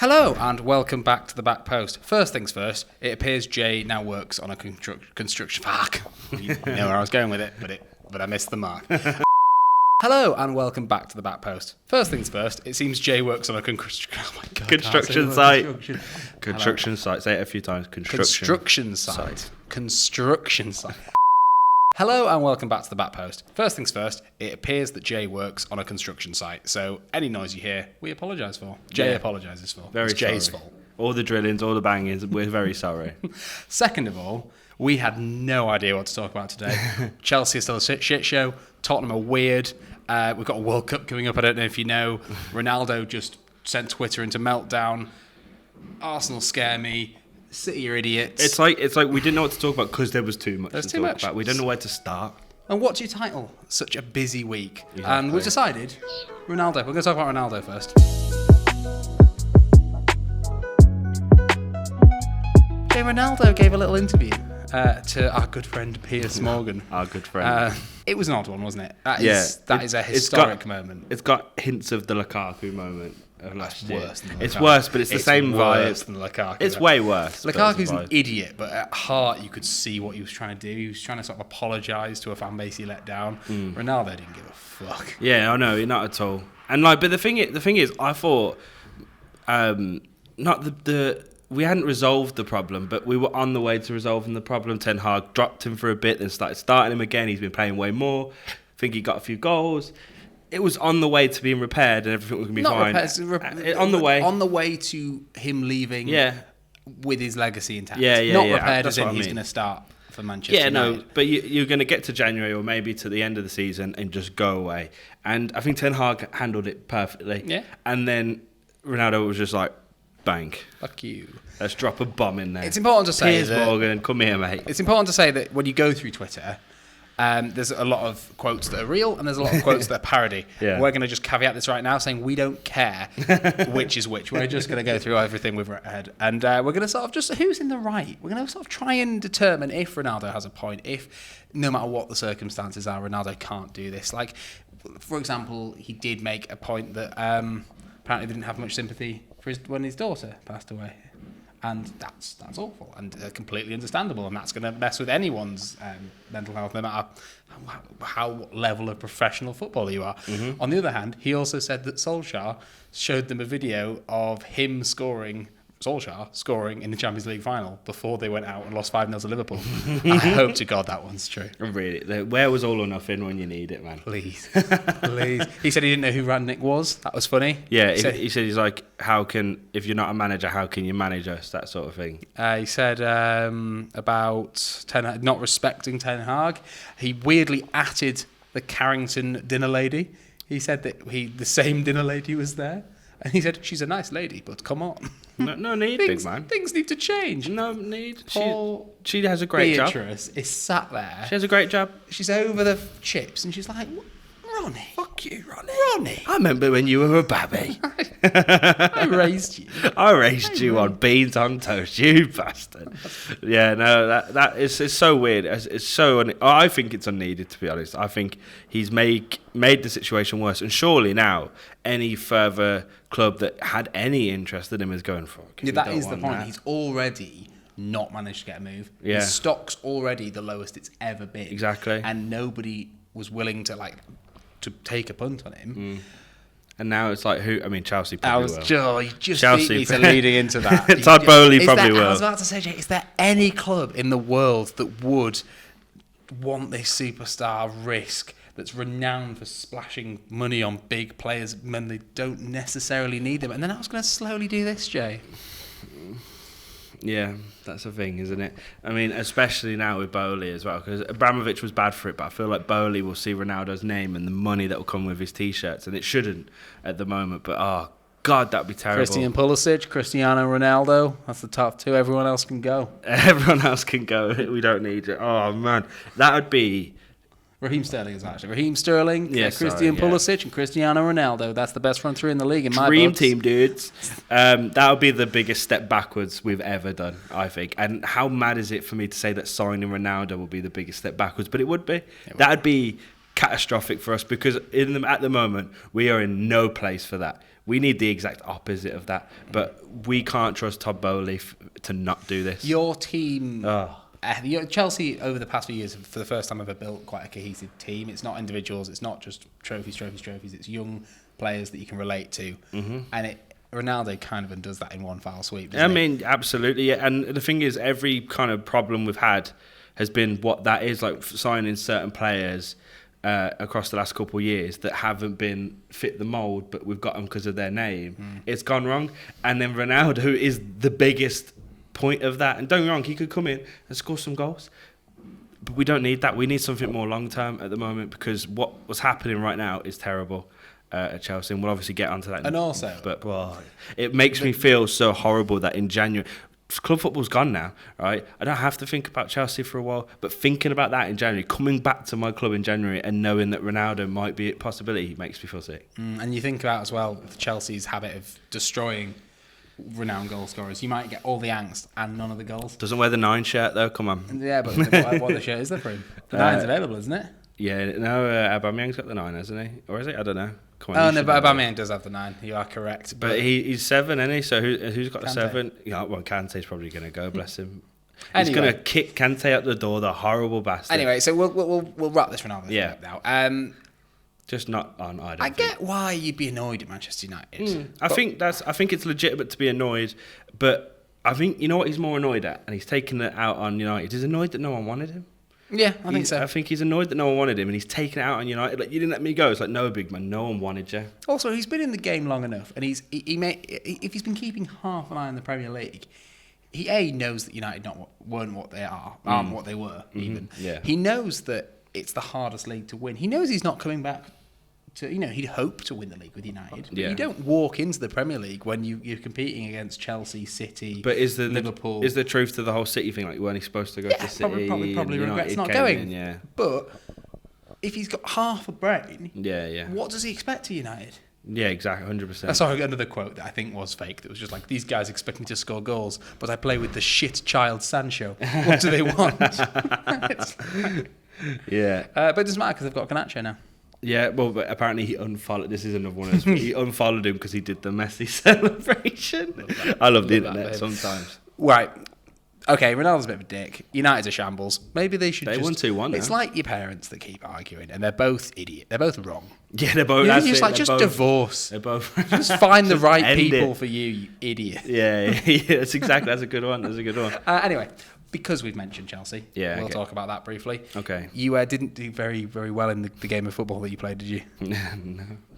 Hello and welcome back to the back post. First things first, it appears Jay now works on a construction. Fuck, you know where I was going with it, but I missed the mark. Hello and welcome back to the back post. First things first, it seems Jay works on a construction site. Construction site. Say it a few times. Construction site. Hello and welcome back to the back post. First things first, it appears that Jay works on a construction site, so any noise you hear, we apologise for. Jay apologises for. Very it's Jay's sorry. fault. All the drillings, all the bangings, we're very sorry. Second of all, we had no idea what to talk about today. Chelsea is still a shit show. Tottenham are weird. We've got a World Cup coming up, I don't know if you know. Ronaldo just sent Twitter into meltdown. Arsenal scare me. City are idiots. It's like we didn't know what to talk about because there was too much There's to too talk much. about. We don't know where to start. And what do you title such a busy week? Exactly. And we've decided Ronaldo. We're going to talk about Ronaldo first. Jay Ronaldo gave a little interview to our good friend Pier Morgan. Our good friend. It was an odd one, wasn't it? That is a historic moment. It's got hints of the Lukaku moment of last year. Worse than Lukaku. It's worse, but it's the same worse vibe. than Lukaku. It's way worse. Lukaku's an idiot, but at heart you could see what he was trying to do. He was trying to sort of apologise to a fan base he let down. Ronaldo didn't give a fuck. Yeah, I know, not at all. And but the thing is, I thought we hadn't resolved the problem, but we were on the way to resolving the problem. Ten Hag dropped him for a bit, then started starting him again. He's been playing way more. I think he got a few goals. It was on the way to being repaired, and everything was going to be fine. On the way. On the way to him leaving. Yeah. With his legacy intact. Yeah. Not repaired That's as in what I he's mean. going to start for Manchester Yeah, United. no, but you're going to get to January or maybe to the end of the season and just go away. And I think Ten Hag handled it perfectly. Yeah. And then Ronaldo was just like, bang. Fuck you. Let's drop a bomb in there. It's important to say Piers Morgan, come here, mate. It's important to say that when you go through Twitter, there's a lot of quotes that are real and there's a lot of quotes that are parody. Yeah. We're going to just caveat this right now, saying we don't care which is which. We're just going to go through everything we've read, and we're going to sort of just who's in the right. We're going to sort of try and determine if Ronaldo has a point. If no matter what the circumstances are, Ronaldo can't do this. Like, for example, he did make a point that apparently didn't have much sympathy for when his daughter passed away. And that's awful and completely understandable, and that's going to mess with anyone's mental health, no matter how level of professional footballer you are. Mm-hmm. On the other hand, he also said that Solskjaer showed them a video of him scoring in the Champions League final before they went out and lost 5-0 to Liverpool. I hope to God that one's true. Really, where was all or nothing when you need it, man? Please. He said he didn't know who Rangnick was. That was funny. Yeah, he said he's like, if you're not a manager, how can you manage us? That sort of thing. He said about not respecting Ten Hag. He weirdly atted the Carrington dinner lady. He said that the same dinner lady was there. And he said, she's a nice lady, but come on. No need, big man. Things need to change. No need. She has a great job. Beatrice is sat there. She has a great job. She's over the chips and she's like, Ronnie. Fuck you, Ronnie. Ronnie. I remember when you were a babby. I raised you. I raised you on beans on toast, you bastard. Yeah, no, that is so weird. It's so. I think it's unneeded, to be honest. I think he's made the situation worse, and surely now any further club that had any interest in him is going for it. Yeah, that is the point. He's already not managed to get a move. Yeah. His stock's already the lowest it's ever been. Exactly. And nobody was willing to take a punt on him. And now it's like Chelsea probably will. Chelsea is leading into that. Todd Bowley probably will. I was about to say, Jay, is there any club in the world that would want this superstar risk that's renowned for splashing money on big players when they don't necessarily need them? And then I was going to slowly do this, Jay. Yeah, that's the thing, isn't it? I mean, especially now with Bowley as well, because Abramovich was bad for it, but I feel like Bowley will see Ronaldo's name and the money that will come with his T-shirts, and it shouldn't at the moment, but God, that'd be terrible. Christian Pulisic, Cristiano Ronaldo, that's the top two. Everyone else can go. Everyone else can go. We don't need it. Oh, man. That would be... Raheem Sterling is actually. Raheem Sterling, Christian yeah. Pulisic, and Cristiano Ronaldo. That's the best front three in the league in my Dream books. team, dudes. That would be the biggest step backwards we've ever done, I think. And how mad is it for me to say that signing Ronaldo will be the biggest step backwards? But it would be. That would be catastrophic for us because at the moment, we are in no place for that. We need the exact opposite of that. But we can't trust Todd Bowley to not do this. Your team... Chelsea, over the past few years, for the first time ever, built quite a cohesive team. It's not individuals. It's not just trophies. It's young players that you can relate to. And Ronaldo kind of undoes that in one foul sweep. I mean, absolutely. Yeah. And the thing is, every kind of problem we've had has been what that is, like signing certain players across the last couple of years that haven't been fit the mould, but we've got them because of their name. It's gone wrong. And then Ronaldo is the biggest point of that. And don't get me wrong, he could come in and score some goals. But we don't need that. We need something more long-term at the moment, because what's happening right now is terrible at Chelsea. And we'll obviously get onto that. And also... But it makes me feel so horrible that in January... Club football's gone now, right? I don't have to think about Chelsea for a while, but thinking about that in January, coming back to my club in January and knowing that Ronaldo might be a possibility, makes me feel sick. And you think about as well Chelsea's habit of destroying renowned goal scorers. You might get all the angst and none of the goals. Doesn't wear the 9 shirt though, come on. Yeah, but what the shirt is there for him? The 9's available, isn't it? Yeah, no, Aubameyang's got the 9, hasn't he? Or is it? I don't know. Come on, no, but Aubameyang does have the 9. You are correct. But he's 7, isn't he? So who's got the 7? Yeah, well, Kante's probably going to go, bless him. He's going to kick Kante out the door, the horrible bastard. Anyway, so we'll wrap this Ronaldo up now. Just not on. I get why you'd be annoyed at Manchester United. I think it's legitimate to be annoyed, but I think you know what he's more annoyed at, and he's taking it out on United. He's annoyed that no one wanted him. Yeah, I think so. I think he's annoyed that no one wanted him, and he's taken it out on United. Like, you didn't let me go. It's like, no, big man, no one wanted you. Also, he's been in the game long enough, and if he's been keeping half an eye on the Premier League, he knows that United weren't what they aren't what they were even. Yeah. He knows that it's the hardest league to win. He knows he's not coming back to, he'd hope to win the league with United. But you don't walk into the Premier League when you're competing against Chelsea, City, Liverpool. Is the truth to the whole City thing? Like, weren't he supposed to go to City? Probably regrets not going. But if he's got half a brain, what does he expect to United? Yeah, exactly, 100%. I saw another quote that I think was fake. That was just like, these guys expect me to score goals, but I play with the shit child Sancho. What do they want? It's like, but it doesn't matter because they've got Garnacho now. Yeah, well, but apparently he unfollowed. This is another one. He unfollowed him because he did the Messi celebration. I love the internet sometimes. Right. Okay, Ronaldo's a bit of a dick. United's a shambles. Maybe they should. They won 2-1. It's like your parents that keep arguing, and they're both idiot. They're both wrong. Yeah, they're both. Just divorce. They're both. Just find the right people for you idiot. Yeah, that's exactly. That's a good one. Anyway. Because we've mentioned Chelsea, we'll talk about that briefly. Okay. You didn't do very, very well in the game of football that you played, did you?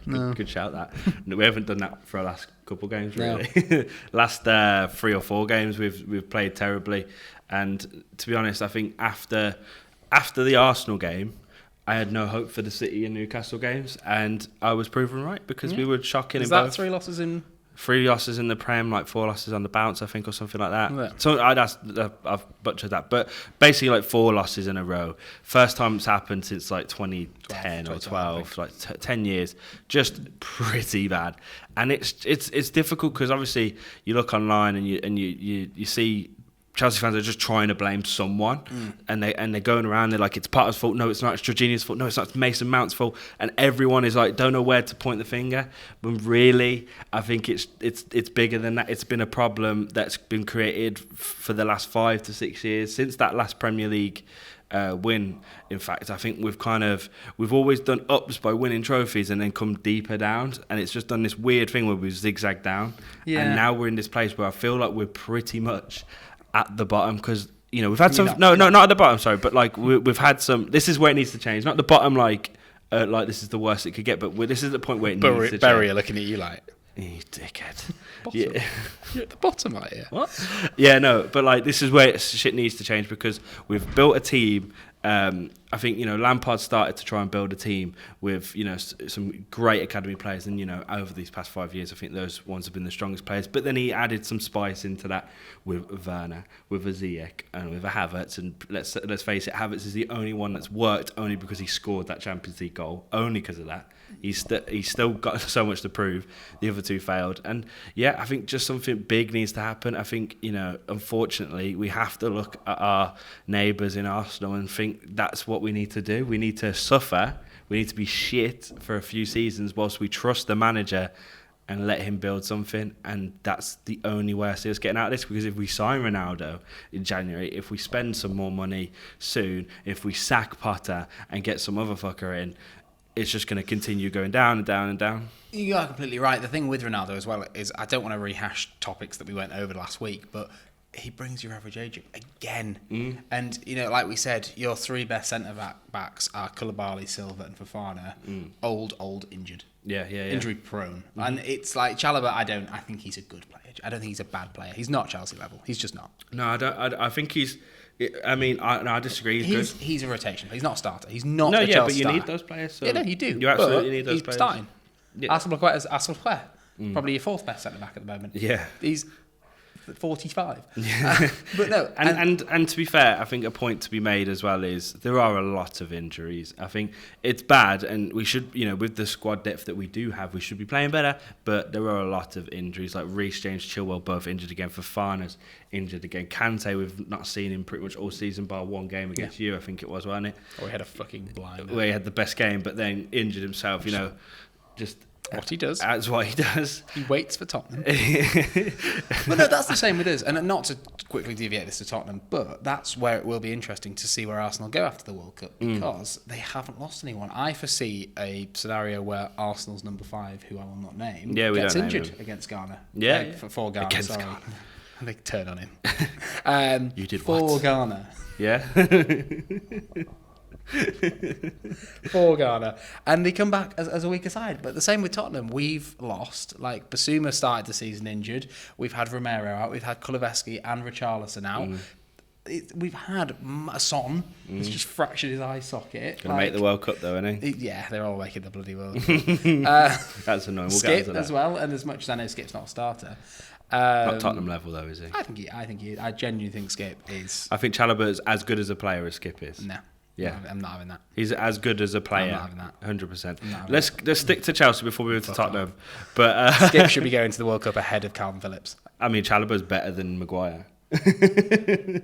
No. Good shout, that. We haven't done that for our last couple of games, really. No. Last 3 or 4 games, we've played terribly. And to be honest, I think after the Arsenal game, I had no hope for the City and Newcastle games. And I was proven right, because we were shocking in both. Is that 3 losses in... 3 losses in the Prem, like 4 losses on the bounce, I think, or something like that. Yeah. So I've butchered that, but basically like 4 losses in a row. First time it's happened since like 2010 or 12, like 10 years. Just pretty bad, and it's difficult because obviously you look online and you see Chelsea fans are just trying to blame someone, and they're going around. They're like, it's Potter's fault. No, it's not. It's Jorginho's fault. No, it's not. It's Mason Mount's fault. And everyone is like, don't know where to point the finger. When really, I think it's bigger than that. It's been a problem that's been created for the last 5 to 6 years since that last Premier League win. In fact, I think we've always done ups by winning trophies and then come deeper down, and it's just done this weird thing where we zigzag down. Yeah. And now we're in this place where I feel like we're pretty much at the bottom, because we've had some not at the bottom, sorry, but like we've had some. This is where it needs to change, not the bottom like this is the worst it could get, but this is the point where it needs to change. Barry are looking at you like, you dickhead. Yeah. You're at the bottom, like, yeah. What? Yeah, no, but like this is where shit needs to change, because we've built a team. I think Lampard started to try and build a team with some great academy players, and over these past 5 years, I think those ones have been the strongest players. But then he added some spice into that with Werner, with a Ziyech, and with a Havertz. And let's face it, Havertz is the only one that's worked, only because he scored that Champions League goal, only because of that. He's still got so much to prove. The other 2 failed, and I think just something big needs to happen. I think unfortunately, we have to look at our neighbours in Arsenal and think that's what we need to do. We need to suffer. We need to be shit for a few seasons whilst we trust the manager and let him build something, and that's the only way I see us getting out of this. Because if we sign Ronaldo in January, if we spend some more money soon, if we sack Potter and get some other fucker in, it's just going to continue going down and down and down. You are completely right. The thing with Ronaldo as well is, I don't want to rehash topics that we went over last week, but he brings your average age up again. And, you know, like we said, your three best centre-backs are Koulibaly, Silva and Fofana. Old, injured. Yeah. Injury prone. And it's like Chalobah, I think he's a good player. I don't think he's a bad player. He's not Chelsea level. He's just not. No, I don't. I think he's... I mean, I disagree. He's a rotation. He's not a starter. He's not no, a yeah, Chelsea but you starter. need those players. So yeah, no, you do. You absolutely need those he's players. Starting. Yeah. Arsenal probably your fourth best centre back at the moment. Yeah. He's 45. Yeah. But no. And to be fair, I think a point to be made as well is there are a lot of injuries. I think it's bad, and we should, you know, with the squad depth that we do have, we should be playing better. But there are a lot of injuries, like Reece James, Chilwell, both injured again. Fofana's injured again. Kante, we've not seen him pretty much all season, bar one game against you, I think it was, wasn't it? Oh, he had a fucking blind. Where he had the best game, but then injured himself. You know, just. What he does. That's what he does. He waits for Tottenham. But no, that's the same with us. And not to quickly deviate this to Tottenham, but that's where it will be interesting to see where Arsenal go after the World Cup, because they haven't lost anyone. I foresee a scenario where Arsenal's number 5, who I will not name, gets injured agained against Ghana. For Ghana, against sorry. Ghana. They turn on him. You did for what? Ghana. Yeah. For Ghana, and they come back as a weaker side. But the same with Tottenham, we've lost. Like Basuma started the season injured. We've had Romero out. We've had Kulusevski and Richarlison out. We've had Son, who's just fractured his eye socket. Gonna make the World Cup though, isn't he? Yeah, they're all making the bloody World Cup. That's annoying. We'll Skip as well, and as much as I know Skip's not a starter. Not Tottenham level though, is he? I genuinely think Skip is. I think Chalobah is as good as a player as Skip is. No. Yeah, I'm not having that. He's as good as a player. I'm not having that. 100%. Let's stick to Chelsea before we move to Tottenham. But Skip should be going to the World Cup ahead of Calvin Phillips. I mean, Chalobah's better than Maguire. Let's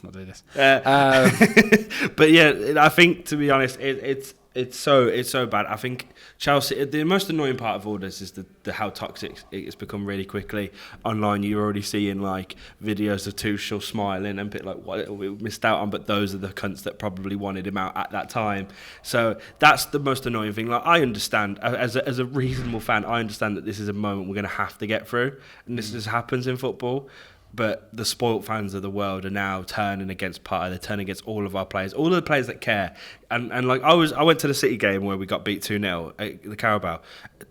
not do this. But yeah, I think to be honest, it's so bad. I think Chelsea. The most annoying part of all this is the how toxic it's become really quickly. Online, you're already seeing like videos of Tuchel smiling and bit like what we missed out on, but those are the cunts that probably wanted him out at that time. So that's the most annoying thing. Like I understand as a reasonable fan, I understand that this is a moment we're going to have to get through, and this just happens in football. But the spoilt fans of the world are now turning against Potter. They're turning against all of our players, all of the players that care. And like I went to the City game where we got beat 2-0, the Carabao.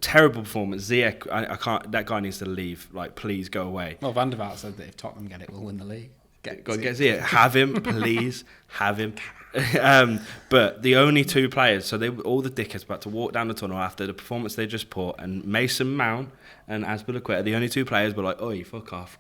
Terrible performance. Ziyech, I can't. That guy needs to leave. Like, please go away. Well, Van der Vaart said that if Tottenham get it, we'll win the league. Get Ziyech. Have him, please. Have him. But the only two players, so all the dickheads about to walk down the tunnel after the performance they just put, and Mason Mount and Azpilicueta, the only two players were like, "Oh, you fuck off,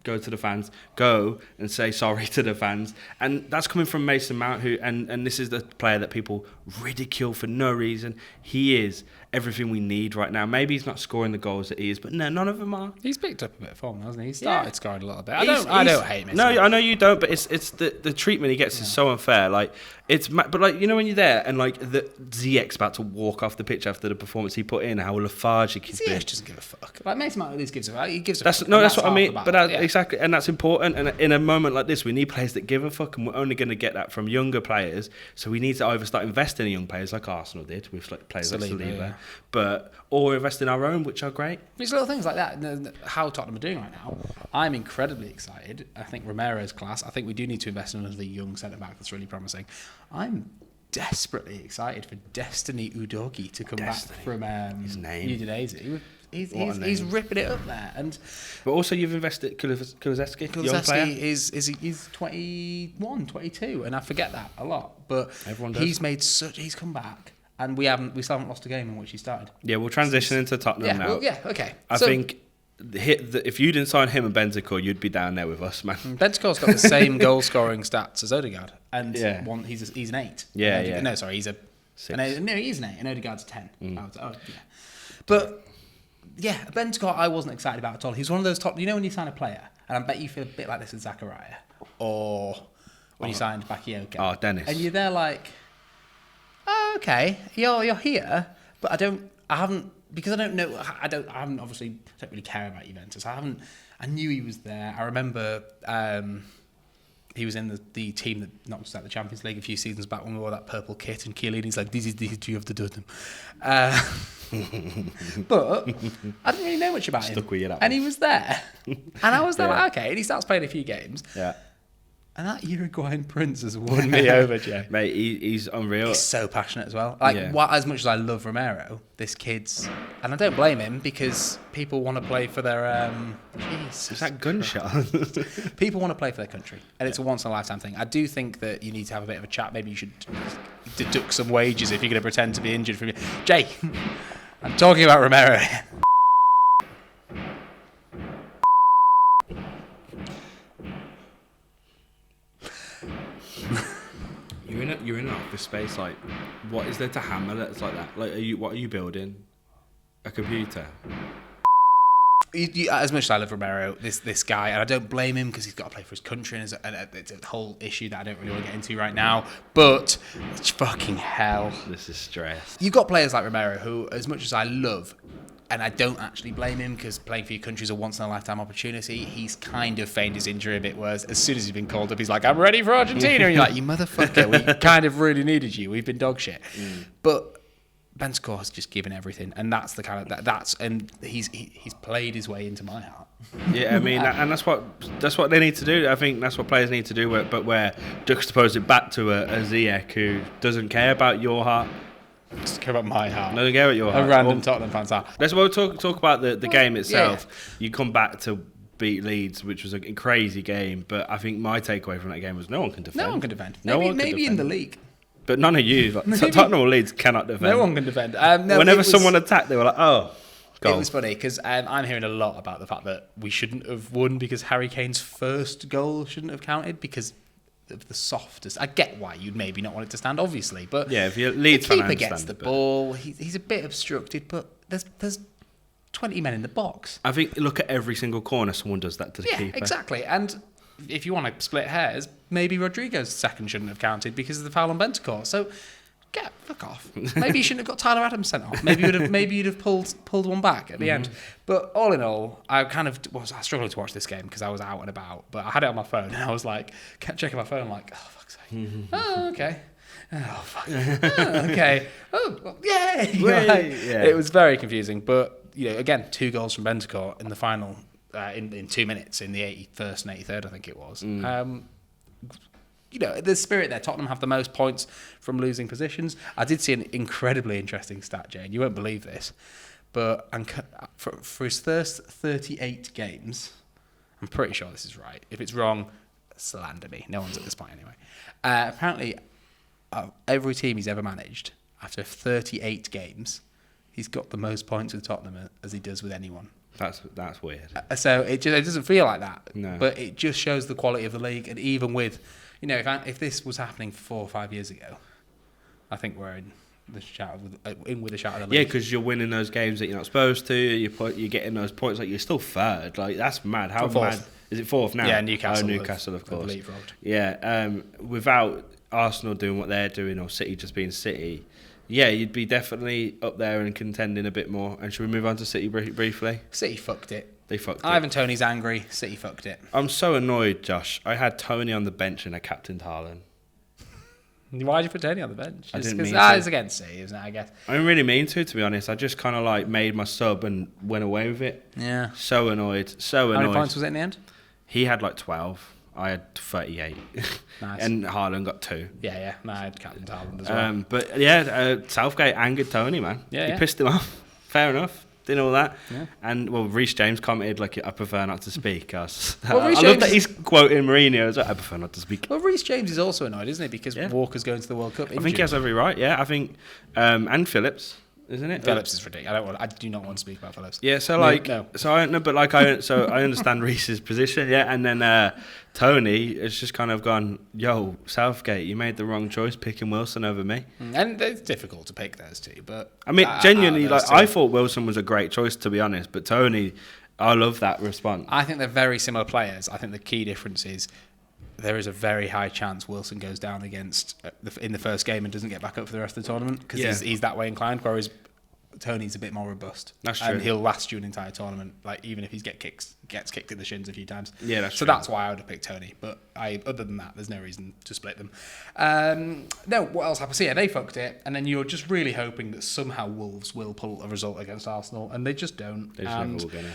go to the fans, go and say sorry to the fans." And that's coming from Mason Mount, who and this is the player that people ridicule for no reason. He is everything we need right now. Maybe he's not scoring the goals that he is, but no, none of them are. He's picked up a bit of form, hasn't he? He started scoring a little bit. I don't hate Mason. No, I know you don't, but it's the treatment he gets is so unfair. Like but like, you know, when you're there and like the Ziyech's about to walk off the pitch after the performance he put in, how lethargic he's been. Ziyech doesn't give a fuck. Like Mason Mount at least gives a fuck. He gives a fuck. That's what I mean. But exactly, and that's important. And in a moment like this, we need players that give a fuck, and we're only going to get that from younger players. So we need to either start investing in young players like Arsenal did with like players like Saliba, or invest in our own, which are great. It's little things like that. How Tottenham are doing right now, I'm incredibly excited. I think Romero's class. I think we do need to invest in another young centre back that's really promising. I'm desperately excited for Destiny Udogie to come back from his name. Udinese. He's ripping it up there, but also you've invested Kulusevski. Kulusevski he's 21, 22, and I forget that a lot. But everyone does. He's come back, and we still haven't lost a game in which he started. Yeah, we'll transition into Tottenham now. Well, yeah, okay. I think if you didn't sign him and Bentancur, you'd be down there with us, man. Bentancur's got the same goal scoring stats as Odegaard, and he's an 8. Yeah. No, sorry, he's a 6. No, he's an 8, and Odegaard's a 10. But yeah, Bentancur I wasn't excited about at all. He's one of those top. You know when you sign a player, and I bet you feel a bit like this with Zachariah, or when you signed Bakayoko. Oh, Dennis. And you're there like, oh, okay, you're here, but I haven't because I don't know, I haven't obviously don't really care about Juventus. I knew he was there. I remember he was in the team that knocked us out of the Champions League a few seasons back when we wore that purple kit, and Chiellini's like, this is the history of the Tottenham. But I didn't really know much about him. And he was there. And I was there like, okay, and he starts playing a few games. Yeah. And that Uruguayan prince has won me over, Jay. Mate, he's unreal. He's so passionate as well. Like, as much as I love Romero, this kid's... And I don't blame him, because people want to play for their... Is that gunshot? People want to play for their country. And it's a once-in-a-lifetime thing. I do think that you need to have a bit of a chat. Maybe you should deduct some wages if you're going to pretend to be injured from... Jay, I'm talking about Romero. You're in an office space. Like, what is there to hammer that's like that? Like, what are you building? A computer? As much as I love Romero, this guy, and I don't blame him because he's got to play for his country, and it's a whole issue that I don't really want to get into right now. But it's fucking hell. This is stress. You've got players like Romero who, as much as I love, and I don't actually blame him because playing for your country is a once-in-a-lifetime opportunity, he's kind of feigned his injury a bit worse. As soon as he's been called up, he's like, I'm ready for Argentina. And you're like, you motherfucker, we kind of really needed you. We've been dog shit. But Bentancur has just given everything, and that's the kind of and he's played his way into my heart. Yeah, I mean, and that's what they need to do. I think that's what players need to do. But where juxtapose it back to a Ziyech who doesn't care about your heart. Just care about my heart. Doesn't care about your heart. A random Tottenham fan's heart. Let's talk about the game itself. Yeah. You come back to beat Leeds, which was a crazy game. But I think my takeaway from that game was no one can defend. No one can defend. Maybe in the league. But none of you, Tottenham or Leeds, cannot defend. No one can defend. Whenever someone attacked, they were like, oh, goal. It was funny because I'm hearing a lot about the fact that we shouldn't have won because Harry Kane's first goal shouldn't have counted because of the softest. I get why you'd maybe not want it to stand, obviously, but yeah, if you're Leeds the keeper gets the ball, he's a bit obstructed, but there's 20 men in the box. I think look at every single corner, someone does that to the keeper. Yeah, exactly. And if you want to split hairs, maybe Rodrigo's second shouldn't have counted because of the foul on Bentancur. So fuck off. Maybe you shouldn't have got Tyler Adams sent off. Maybe you'd have pulled one back at the end. But all in all, I struggled to watch this game because I was out and about. But I had it on my phone and I was like, kept checking my phone, like, oh fuck's sake. Oh okay. Oh fuck. Oh, okay. Oh well, yay. Yeah. It was very confusing. But again, 2 goals from Bentancur in the final in 2 minutes in the 81st and 83rd, I think it was. The spirit there. Tottenham have the most points from losing positions. I did see an incredibly interesting stat, Jane. You won't believe this, but for his first 38 games, I'm pretty sure this is right. If it's wrong, slander me. No one's at this point anyway. Apparently, every team he's ever managed, after 38 games, he's got the most points with Tottenham as he does with anyone. That's weird. So it doesn't feel like that. No. But it just shows the quality of the league, and even with... if this was happening 4 or 5 years ago, I think we're in with a shout of the league. Yeah, because you're winning those games that you're not supposed to. You're getting those points. Like you're still third. Like that's mad. How mad is it? 4th now? Yeah, Newcastle. Newcastle, of course. Leapfrogged. Yeah. Without Arsenal doing what they're doing or City just being City, yeah, you'd be definitely up there and contending a bit more. And should we move on to City briefly? City fucked it. They fucked it. Ivan Toney's angry. City fucked it. I'm so annoyed, Josh. I had Toney on the bench and I captained Haaland. Why did you put Toney on the bench? I didn't mean to. It's against City, isn't it, I guess? I didn't really mean to be honest. I just kind of like made my sub and went away with it. Yeah. So annoyed. How many points was it in the end? He had like 12. I had 38. Nice. And Haaland got 2. Yeah. No, I had captained Haaland as well. But yeah, Southgate angered Toney, man. Yeah. He pissed him off. Fair enough. Did all that. Yeah. And Reece James commented like, I prefer not to speak. I Reece love that he's quoting Mourinho as well. I prefer not to speak. Well, Reece James is also annoyed, isn't he? Because Walker's going to the World Cup injured. I think he has every right, yeah. I think, and Phillips, isn't it? Phillips is ridiculous. I do not want to speak about Phillips. Yeah, so no. I understand Reece's position, yeah. And then Toney has just kind of gone, yo, Southgate, you made the wrong choice picking Wilson over me. And it's difficult to pick those two, but I mean, genuinely, I thought Wilson was a great choice, to be honest. But Toney, I love that response. I think they're very similar players. I think the key difference is there is a very high chance Wilson goes down against in the first game and doesn't get back up for the rest of the tournament because he's that way inclined. Whereas Tony's a bit more robust. That's true. And he'll last you an entire tournament, like even if he gets kicked in the shins a few times. Yeah, that's so true. that's why I would have picked Tony. But other than that, there's no reason to split them. No, what else happened? So yeah, they fucked it, and then you're just really hoping that somehow Wolves will pull a result against Arsenal, and they just don't. They just never will get it.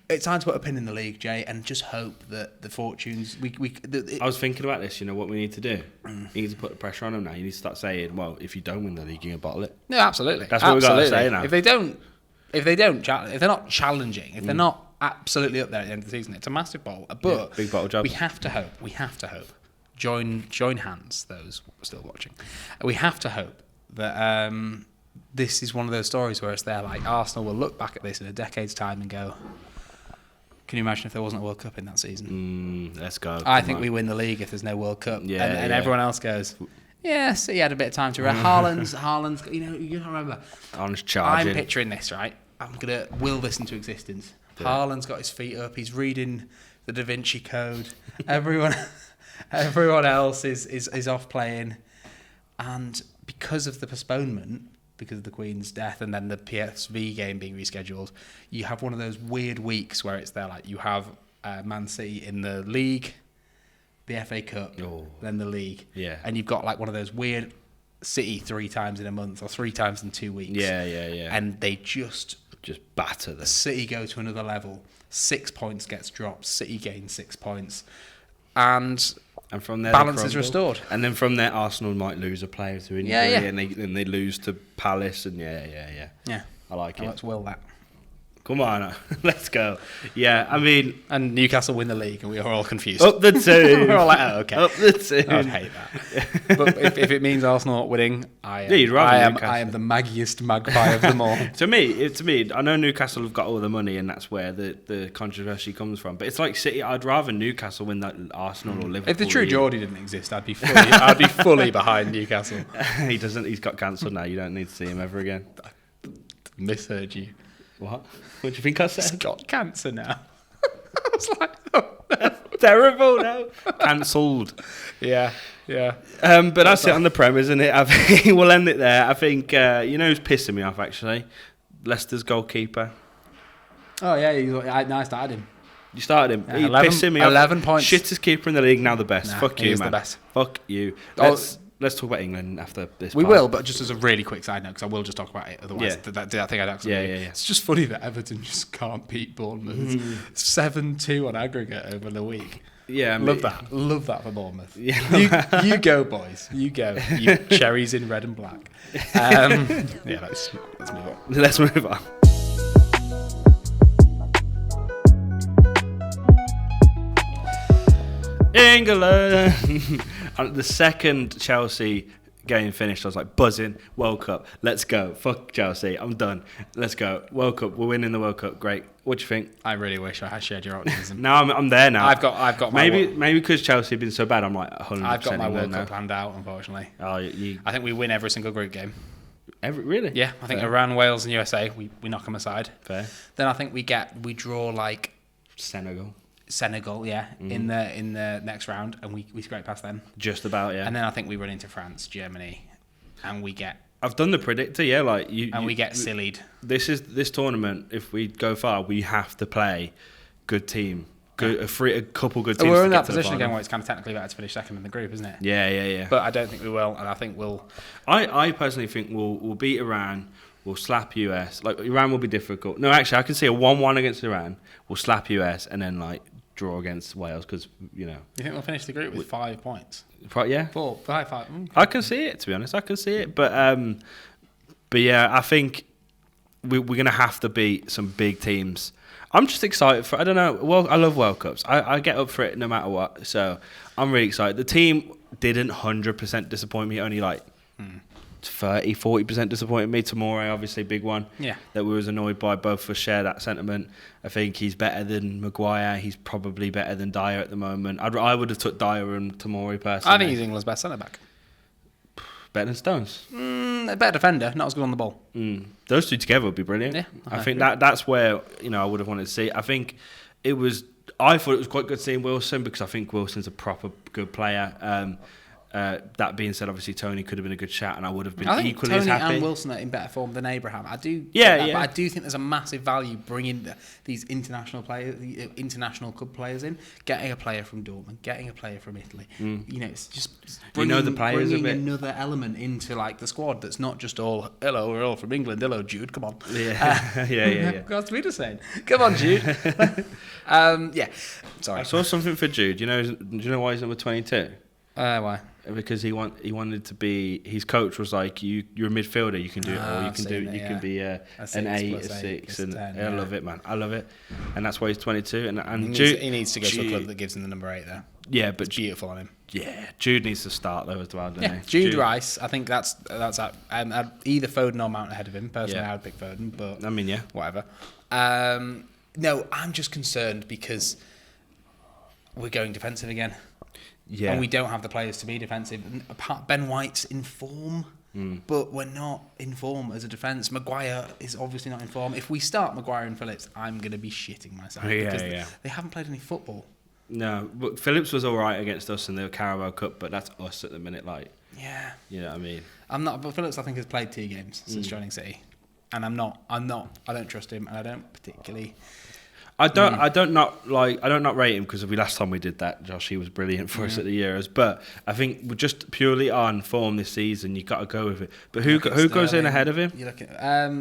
It's time to put a pin in the league, Jay, and just hope that the fortunes. I was thinking about this. You know what we need to do? You need to put the pressure on them now. You need to start saying, "Well, if you don't win the league, you can bottle it." No, absolutely. That's what we've got to say now. If they're not challenging, if they're not absolutely up there at the end of the season, it's a massive bottle. But big bottle job. We have to hope. Join hands, those still watching. We have to hope that this is one of those stories where it's there. Like Arsenal will look back at this in a decade's time and go, can you imagine if there wasn't a World Cup in that season? Let's go. I think we win the league if there's no World Cup. Yeah, and everyone else goes, yeah, so he had a bit of time to rest. Haaland's, you gotta remember. Haaland's charging. I'm picturing this, right? I'm going to will this into existence. Yeah. Haaland's got his feet up. He's reading the Da Vinci Code. Everyone else is off playing. And because of the postponement, because of the Queen's death and then the PSV game being rescheduled, you have one of those weird weeks where it's there, like you have Man City in the league, the FA Cup, then the league. Yeah. And you've got like one of those weird City 3 times in a month or 3 times in 2 weeks. Yeah. And they just batter them. City go to another level. 6 points gets dropped. City gains 6 points. And from there, balance is restored. And then from there, Arsenal might lose a player to injury, and they lose to Palace, and yeah. I like it. Let's will that. Come on, let's go. Yeah, I mean, and Newcastle win the league, and we are all confused. Up the two. We're all like, oh, okay. Up the two. I'd hate that. But if it means Arsenal not winning, I am the maggiest magpie of them all. To me, I know Newcastle have got all the money, and that's where the controversy comes from. But it's like City. I'd rather Newcastle win that Arsenal or Liverpool. If the true Geordie didn't exist, I'd be fully behind Newcastle. He doesn't. He's got cancelled now. You don't need to see him ever again. Misheard you. What do you think I said? He's got cancer now. I was like, oh, terrible now. Cancelled. Yeah. But that's it on the Prem, isn't it? I think we'll end it there. I think who's pissing me off actually? Leicester's goalkeeper. Oh yeah, I started him. You started him. He's pissing me 11 off. points. Shittest keeper in the league, now the best. Fuck you, man. The best. Fuck you. Let's talk about England after this. We will, but just as a really quick side note, because I will just talk about it. Otherwise, that thing I don't. Yeah. It's just funny that Everton just can't beat Bournemouth. 7-2 on aggregate over the week. Yeah, love that for Bournemouth. Yeah, you go, boys. You go. You cherries in red and black. Let's move on. Let's move on. England. And the second Chelsea game finished, I was like buzzing. World Cup, let's go. Fuck Chelsea, I'm done. Let's go. World Cup, we're winning the World Cup. Great. What do you think? I really wish I had shared your optimism. Now I'm there now. I've got my maybe because Chelsea have been so bad. I'm like 100%. I've got my World Cup now. planned out, unfortunately. Oh, I think we win every single group game. Really? Yeah, I think Fair. Iran, Wales, and USA. We knock them aside. Fair. Then I think we draw like Senegal, yeah, in the next round, and we scrape past them. Just about, yeah. And then I think we run into France, Germany, and we get. I've done the predictor, yeah, like you. And we get sillied. This tournament. If we go far, we have to play good team, a couple good teams. We're in that position again where it's kind of technically better to finish second in the group, isn't it? Yeah. But I don't think we will, and I think we'll. I personally think we'll beat Iran. We'll slap US. Like Iran will be difficult. No, actually, I can see a 1-1 against Iran. We'll slap US and then like draw against Wales because You think we'll finish the group with 5 points? Yeah. 4, 5. Okay. I can see it. To be honest, I can see it. But yeah, I think we're gonna have to beat some big teams. I'm just excited for. I don't know. Well, I love World Cups. I get up for it no matter what. So I'm really excited. The team didn't 100% disappoint me. Only like 30-40% disappointed me. Tomorrow, obviously, big one. Yeah. That we was annoyed by. Both of us share that sentiment. I think he's better than Maguire. He's probably better than Dyer at the moment. I would have took Dyer and Tomori personally. I think he's England's best centre back. Better than Stones. A better defender, not as good on the ball. Those two together would be brilliant. Yeah, I think that's where I would have wanted to see. I think I thought it was quite good seeing Wilson because I think Wilson's a proper good player. That being said, obviously Tony could have been a good shout, and I would have been I think equally Tony as happy. and Wilson are in better form than Abraham. I do. Yeah. But I do think there's a massive value bringing these international players, the international club players in, getting a player from Dortmund, getting a player from Italy. It's just bringing, the players a bringing bit. another element into like the squad that's not just all hello, we're all from England. Hello, Jude. Come on. Yeah, yeah. That's me to say. Come on, Jude. Sorry. I saw something for Jude. Do you know why he's number 22? Why? Because he wanted to be. His coach was like, you're a midfielder. You can do it, or you can be an 8, a 6, and 10, I love it, man. I love it, and that's why he's 22. And he needs to go to a club that gives him the number 8 there. Yeah, but it's beautiful on him. Yeah, Jude needs to start though as well, doesn't he? Jude Rice. I think that's either Foden or Mount ahead of him. Personally, I would pick Foden, but I mean, yeah, whatever. No, I'm just concerned because we're going defensive again. Yeah. And we don't have the players to be defensive. Ben White's in form, but we're not in form as a defence. Maguire is obviously not in form. If we start Maguire and Phillips, I'm going to be shitting myself. Because they haven't played any football. No, but Phillips was all right against us in the Carabao Cup, but that's us at the minute. Like, yeah. You know what I mean? I'm not, but Phillips I think has played 2 games since joining City. And I don't trust him, and I don't particularly... I don't not rate him because last time we did that, Josh, he was brilliant for us at the Euros. But I think we're just purely on form this season. You got to go with it. But who goes in ahead of him? You look at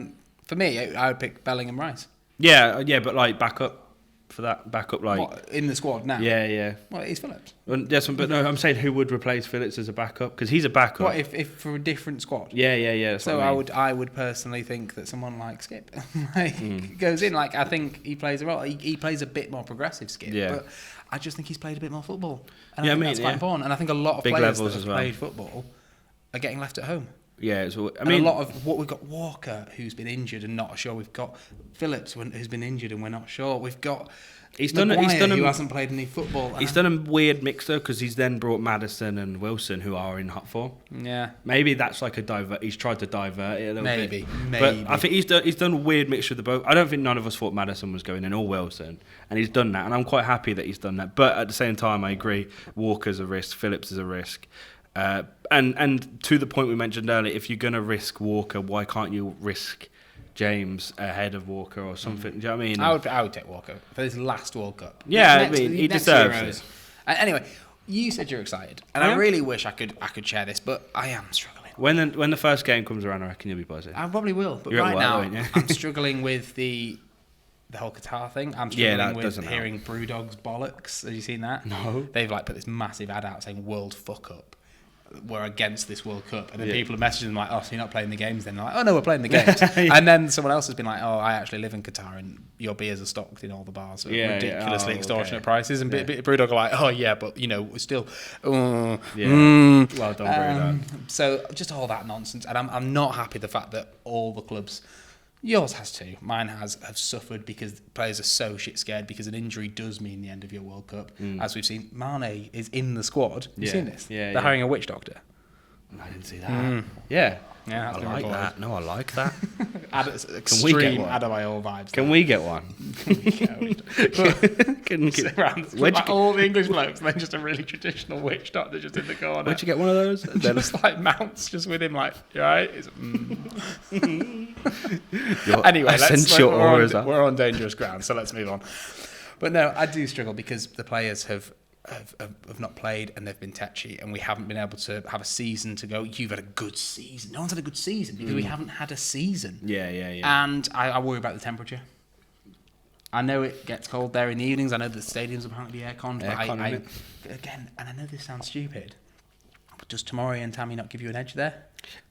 for me, I would pick Bellingham Rice. Yeah, but like backup for that backup, like what, in the squad now. Yeah. Well, he's Phillips. Yes, but no, I'm saying who would replace Phillips as a backup because he's a backup. What if for a different squad? Yeah. So I would personally think that someone like Skip goes in. Like I think he plays a role. He plays a bit more progressive Skip. Yeah. But I just think he's played a bit more football. And I I think mean, that's quite important. And I think a lot of big players levels that have as well. played football are getting left at home. Yeah, A lot of what we've got Walker, who's been injured and not sure. We've got Phillips, who's been injured and we're not sure. We've got Maguire, who hasn't played any football. He's done a weird mix though, because he's then brought Maddison and Wilson, who are in hot form. Yeah, maybe that's like a divert. He's tried to divert it a little bit. Maybe. But I think he's done a weird mixture of the both. I don't think none of us thought Maddison was going in or Wilson, and he's done that, and I'm quite happy that he's done that. But at the same time, I agree, Walker's a risk, Phillips is a risk. And to the point we mentioned earlier, if you're going to risk Walker, why can't you risk James ahead of Walker or something? Do you know what I mean? I would take Walker for his last World Cup. Yeah, he deserves it. Anyway, you said you're excited, and I really wish I could share this, but I am struggling. When the first game comes around, I reckon you'll be buzzing. I probably will, but right now I'm struggling with the whole Qatar thing. I'm struggling with hearing Brewdog's bollocks. Have you seen that? No. They've put this massive ad out saying "World Fuck Up." We're against this World Cup, and then people are messaging them like, "Oh, so you're not playing the games?" Then they're like, "Oh no, we're playing the games." And then someone else has been like, "Oh, I actually live in Qatar, and your beers are stocked in all the bars at ridiculously extortionate prices." And Brewdog are like, "Oh yeah, but we're still." Well done, Brewdog. So just all that nonsense, and I'm not happy the fact that all the clubs. Yours has too. Mine have suffered because players are so shit scared because an injury does mean the end of your World Cup. As we've seen, Mane is in the squad. You've seen this? Yeah, They're hiring a witch doctor. I didn't see that. Yeah. Yeah, I like that. No, I like that. Extreme Adebayor vibes. Can we get one? All the English blokes, and then just a really traditional witch doctor just in the corner. Where'd you get one of those? Just Mounts, just with him, you alright? Anyway, we're on dangerous ground, so let's move on. But no, I do struggle because the players have not played and they've been tetchy, and we haven't been able to have a season to go. You've had a good season. No one's had a good season because we haven't had a season. Yeah. And I worry about the temperature. I know it gets cold there in the evenings. I know the stadiums apparently aircon. But again, and I know this sounds stupid, but does Tomori and Tammy not give you an edge there?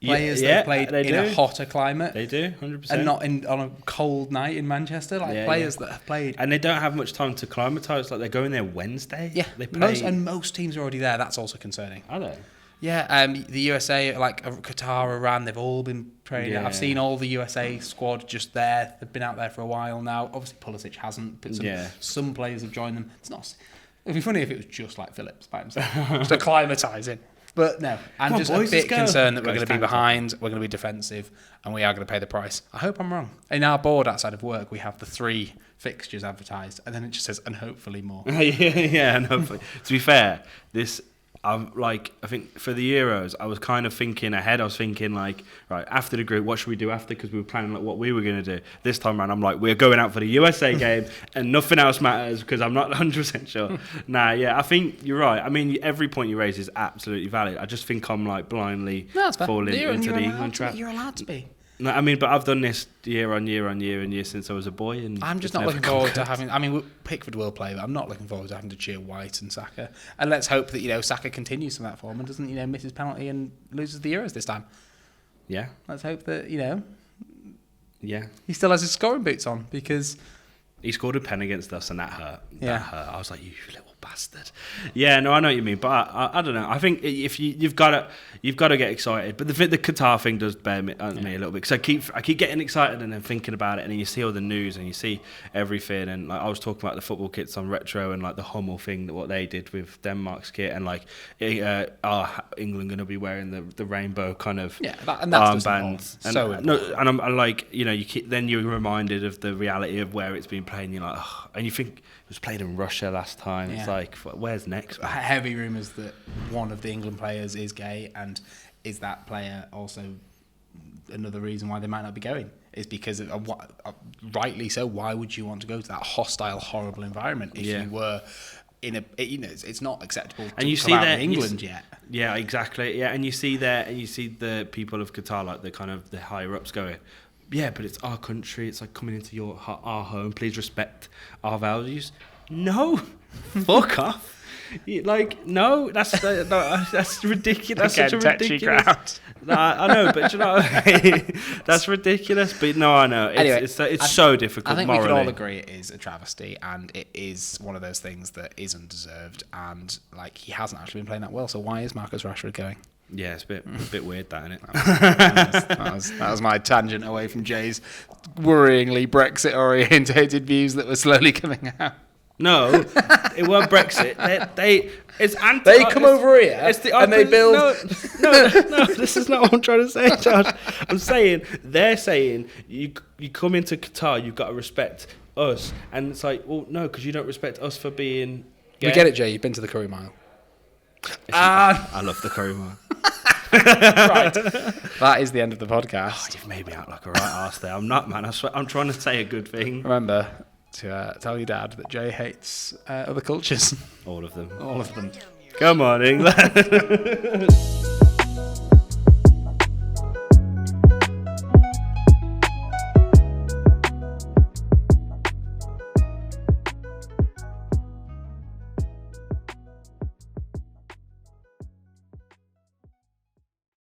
Players that have played in a hotter climate. They do, 100%. And not on a cold night in Manchester. Players that have played. And they don't have much time to acclimatise. They're going there Wednesday. Yeah, they play. Most teams are already there. That's also concerning. Are they? Yeah, the USA, Qatar, Iran, they've all been training. Yeah. I've seen all the USA squad just there. They've been out there for a while now. Obviously, Pulisic hasn't. But some players have joined them. It'd be funny if it was just like Phillips by himself. Just acclimatising. But no, I'm just a bit concerned that we're going to be behind, we're going to be defensive, and we are going to pay the price. I hope I'm wrong. In our board outside of work, we have the 3 fixtures advertised, and then it just says, and hopefully more. Yeah, and hopefully. To be fair, I'm like, I think for the Euros, I was kind of thinking ahead. I was thinking like, right, after the group, what should we do after? Because we were planning like what we were going to do. This time around, I'm like, we're going out for the USA game and nothing else matters because I'm not 100% sure. Nah, yeah, I think you're right. I mean, every point you raise is absolutely valid. I just think I'm like blindly falling into the England trap. You're allowed to be. No, I mean, but I've done this year on year since I was a boy. And I'm just not looking forward to having... I mean, Pickford will play, but I'm not looking forward to having to cheer White and Saka. And let's hope that, Saka continues from that form and doesn't, miss his penalty and loses the Euros this time. Yeah. Let's hope that, Yeah. he still has his scoring boots on because... He scored a pen against us and that hurt. Yeah. That hurt. I was like, you little bastard. Yeah, no, I know what you mean, but I don't know. I think if you've got to get excited. But the Qatar thing does bear me a little bit because I keep getting excited and then thinking about it, and then you see all the news and you see everything. And like I was talking about the football kits on Retro and like the Hummel thing, that what they did with Denmark's kit, and like are England going to be wearing the rainbow kind of armbands? And I'm like, then you're reminded of the reality of where it's been played. And you're like, oh, and you think it was played in Russia last time. Yeah. It's like, where's next? Man? Heavy rumours that one of the England players is gay, and is that player also another reason why they might not be going? Is because of rightly so. Why would you want to go to that hostile, horrible environment if you were in a? It's not acceptable. And you see that in England yet. Yeah, exactly. Yeah, and you see the people of Qatar, like the higher ups, going. Yeah, but it's our country. It's like coming into our home. Please respect our values. No, fuck off. No, that's ridiculous. That's such a ridiculous. I know, but that's ridiculous. But no, I know. It's so difficult. I think morally. we can all agree it is a travesty, and it is one of those things that is undeserved. And he hasn't actually been playing that well. So why is Marcus Rashford going? Yeah, it's a bit weird, that, isn't it? That was my tangent away from Jay's worryingly Brexit-orientated views that were slowly coming out. No, it weren't Brexit. They come over here and they build... No, this is not what I'm trying to say, Josh. I'm saying, they're saying, you come into Qatar, you've got to respect us. And it's like, well, no, because you don't respect us for being gay. We get it, Jay. You've been to the Curry Mile. I love the Curry Mile. Right. That is the end of the podcast. Oh, you've made me out like a right arse there. I'm not, man. I swear, I'm trying to say a good thing. Remember to tell your dad that Jay hates other cultures. All of them. All of them. Come on, England.